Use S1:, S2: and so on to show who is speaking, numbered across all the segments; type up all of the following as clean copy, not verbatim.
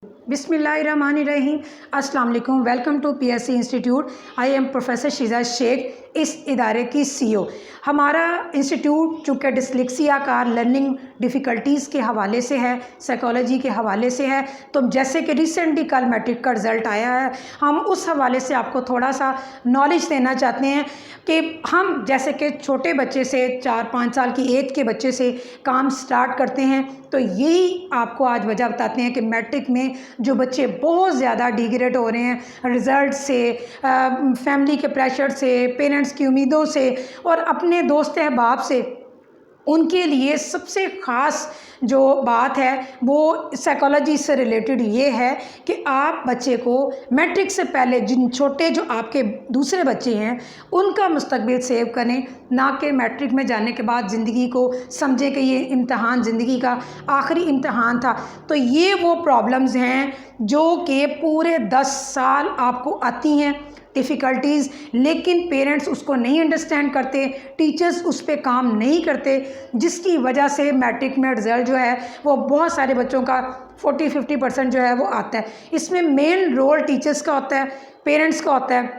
S1: बिस्मिल्लाहिर्रहमानिर्रहीम। अस्सलाम वालेकुम। Welcome to PSC institute. I am professor Shiza Sheikh, इस इदारे की सीईओ। हमारा इंस्टीट्यूट चूँकि डिस्लेक्सिया का लर्निंग डिफ़िकल्टीज़ के हवाले से है, साइकोलॉजी के हवाले से है, तो जैसे कि रिसेंटली कल मैट्रिक का रिज़ल्ट आया है, हम उस हवाले से आपको थोड़ा सा नॉलेज देना चाहते हैं कि हम जैसे कि छोटे बच्चे से 4-5 साल की एज के बच्चे से काम स्टार्ट करते हैं, तो यही आपको आज वजह बताते हैं कि मैट्रिक में जो बच्चे बहुत ज़्यादा डिग्रेड हो रहे हैं रिज़ल्ट से, फैमिली के प्रेशर से, पेरेंट्स की उम्मीदों से और अपने दोस्त अहबाब से, उनके लिए सबसे ख़ास जो बात है वो साइकोलॉजी से रिलेटेड ये है कि आप बच्चे को मैट्रिक से पहले जिन छोटे जो आपके दूसरे बच्चे हैं उनका मुस्तकबिल सेव करें, ना कि मैट्रिक में जाने के बाद ज़िंदगी को समझे कि ये इम्तहान ज़िंदगी का आखिरी इम्तहान था। तो ये वो प्रॉब्लम्स हैं जो कि पूरे 10 साल आपको आती हैं डिफ़िकल्टीज़, लेकिन पेरेंट्स उसको नहीं अंडरस्टैंड करते, टीचर्स उस पर काम नहीं करते, जिसकी वजह से मैट्रिक में रिज़ल्ट जो है वो बहुत सारे बच्चों का 40-50% जो है वो आता है। इसमें मेन रोल टीचर्स का होता है, पेरेंट्स का होता है।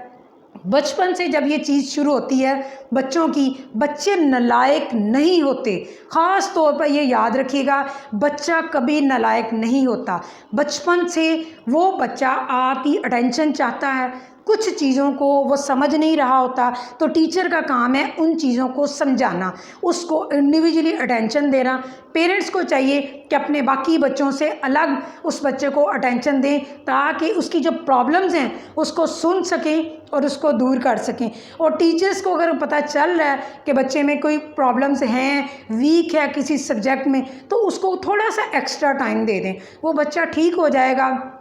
S1: बचपन से जब ये चीज़ शुरू होती है बच्चों की, बच्चे नालायक नहीं होते। ख़ास तौर पर ये याद रखिएगा, बच्चा कभी नालायक नहीं होता। बचपन से वो बच्चा आपकी अटेंशन चाहता है, कुछ चीज़ों को वो समझ नहीं रहा होता, तो टीचर का काम है उन चीज़ों को समझाना, उसको इंडिविजुअली अटेंशन देना। पेरेंट्स को चाहिए कि अपने बाकी बच्चों से अलग उस बच्चे को अटेंशन दें ताकि उसकी जो प्रॉब्लम्स हैं उसको सुन सकें और उसको दूर कर सकें। और टीचर्स को अगर पता चल रहा है कि बच्चे में कोई प्रॉब्लम्स हैं, वीक है किसी सब्जेक्ट में, तो उसको थोड़ा सा एक्स्ट्रा टाइम दे दें, वो बच्चा ठीक हो जाएगा।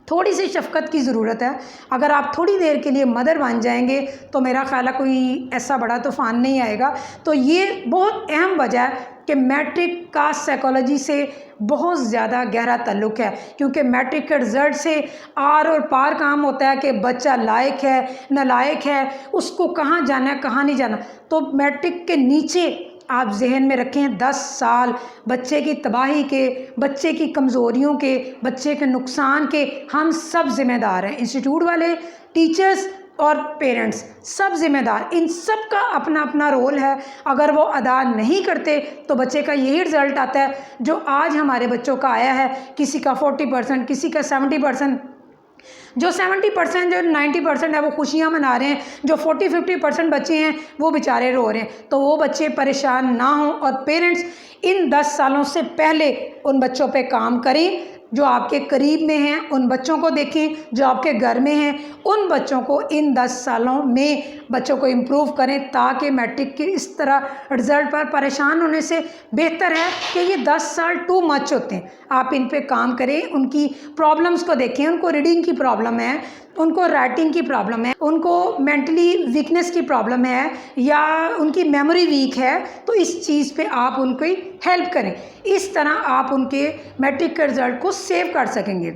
S1: थोड़ी सी शफ़क़त की ज़रूरत है। अगर आप थोड़ी देर के लिए मदर बन जाएंगे तो मेरा ख़्याल है कोई ऐसा बड़ा तूफ़ान नहीं आएगा। तो ये बहुत अहम वजह है कि मैट्रिक का साइकोलॉजी से बहुत ज़्यादा गहरा ताल्लुक़ है, क्योंकि मैट्रिक के रिज़ल्ट से आर और पार काम होता है कि बच्चा लायक है, नालायक है, उसको कहाँ जाना है, कहाँ नहीं जाना। तो मैट्रिक के नीचे आप जहन में रखें 10 साल बच्चे की तबाही के, बच्चे की कमज़ोरियों के, बच्चे के नुकसान के हम सब ज़िम्मेदार हैं। इंस्टीट्यूट वाले, टीचर्स और पेरेंट्स सब ज़िम्मेदार। इन सब का अपना अपना रोल है। अगर वो अदा नहीं करते तो बच्चे का यही रिज़ल्ट आता है जो आज हमारे बच्चों का आया है। किसी का 40%, किसी का 70%। जो 70% जो 90% है वो खुशियाँ मना रहे हैं, जो 40-50% बच्चे हैं वो बेचारे रो रहे हैं। तो वो बच्चे परेशान ना हों और पेरेंट्स इन 10 सालों से पहले उन बच्चों पे काम करें जो आपके करीब में हैं, उन बच्चों को देखें जो आपके घर में हैं, उन बच्चों को इन 10 सालों में बच्चों को इम्प्रूव करें, ताकि मैट्रिक के इस तरह रिज़ल्ट पर परेशान होने से बेहतर है कि ये 10 साल टू मच होते हैं। आप इन पे काम करें, उनकी प्रॉब्लम्स को देखें। उनको रीडिंग की प्रॉब्लम है, उनको राइटिंग की प्रॉब्लम है, उनको मेंटली वीकनेस की प्रॉब्लम है या उनकी मेमोरी वीक है, तो इस चीज़ पे आप उनको हेल्प करें। इस तरह आप उनके मैट्रिक के रिज़ल्ट को सेव कर सकेंगे।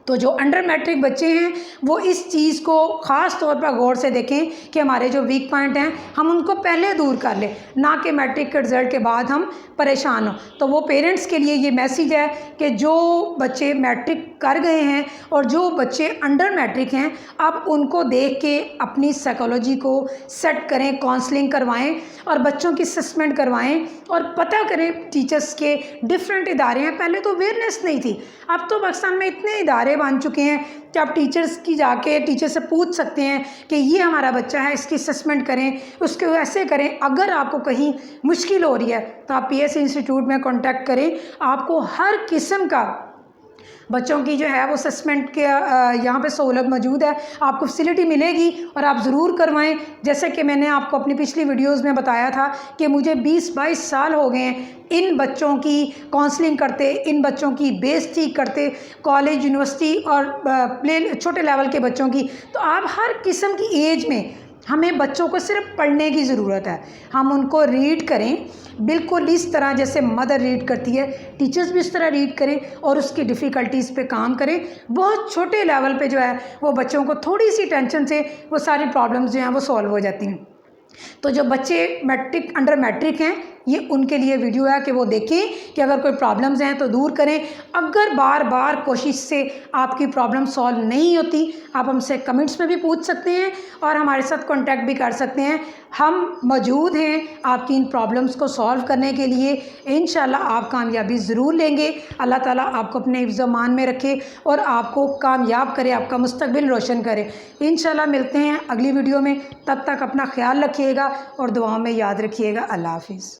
S1: तो जो अंडर मैट्रिक बच्चे हैं वो इस चीज़ को ख़ास तौर पर गौर से देखें कि हमारे जो वीक पॉइंट हैं हम उनको पहले दूर कर लें, ना कि मैट्रिक के रिज़ल्ट के बाद हम परेशान हों। तो वो पेरेंट्स के लिए ये मैसेज है कि जो बच्चे मैट्रिक कर गए हैं और जो बच्चे अंडर मैट्रिक हैं, आप उनको देख के अपनी साइकोलॉजी को सेट करें, काउंसलिंग करवाएं और बच्चों की असेसमेंट करवाएं और पता करें टीचर्स के डिफरेंट इदारे हैं। पहले तो अवेयरनेस नहीं थी, अब तो पाकिस्तान में इतने इदारे बन चुके हैं कि आप टीचर्स की जाके टीचर से पूछ सकते हैं कि ये हमारा बच्चा है, इसकी असेसमेंट करें, उसको ऐसे करें। अगर आपको कहीं मुश्किल हो रही है तो आप पीएससी इंस्टीट्यूट में कांटेक्ट करें। आपको हर किस्म का बच्चों की जो है वो असेसमेंट के यहाँ पे सहूलत मौजूद है, आपको फैसिलिटी मिलेगी और आप ज़रूर करवाएं। जैसे कि मैंने आपको अपनी पिछली वीडियोस में बताया था कि मुझे 20-22 साल हो गए हैं इन बच्चों की काउंसलिंग करते, इन बच्चों की बेइज्जती करते, कॉलेज, यूनिवर्सिटी और प्ले छोटे लेवल के बच्चों की। तो आप हर किस्म की एज में, हमें बच्चों को सिर्फ पढ़ने की ज़रूरत है। हम उनको रीड करें बिल्कुल इस तरह जैसे मदर रीड करती है, टीचर्स भी इस तरह रीड करें और उसकी डिफ़िकल्टीज़ पे काम करें। बहुत छोटे लेवल पे जो है वो बच्चों को थोड़ी सी टेंशन से वो सारी प्रॉब्लम्स जो हैं वो सॉल्व हो जाती हैं। तो जो बच्चे मैट्रिक अंडर मैट्रिक हैं ये उनके लिए वीडियो है कि वो देखें कि अगर कोई प्रॉब्लम्स हैं तो दूर करें। अगर बार बार कोशिश से आपकी प्रॉब्लम सॉल्व नहीं होती, आप हमसे कमेंट्स में भी पूछ सकते हैं और हमारे साथ कांटेक्ट भी कर सकते हैं। हम मौजूद हैं आपकी इन प्रॉब्लम्स को सॉल्व करने के लिए। इंशाल्लाह आप कामयाबी ज़रूर लेंगे। अल्लाह ताला आपको अपने हिफ्ज़ मान में रखे और आपको कामयाब करे, आपका मुस्तकबिल रोशन करे। इंशाल्लाह मिलते हैं अगली वीडियो में। तब तक अपना ख्याल रखिएगा और दुआओं में याद रखिएगा। अल्लाह हाफ़िज़।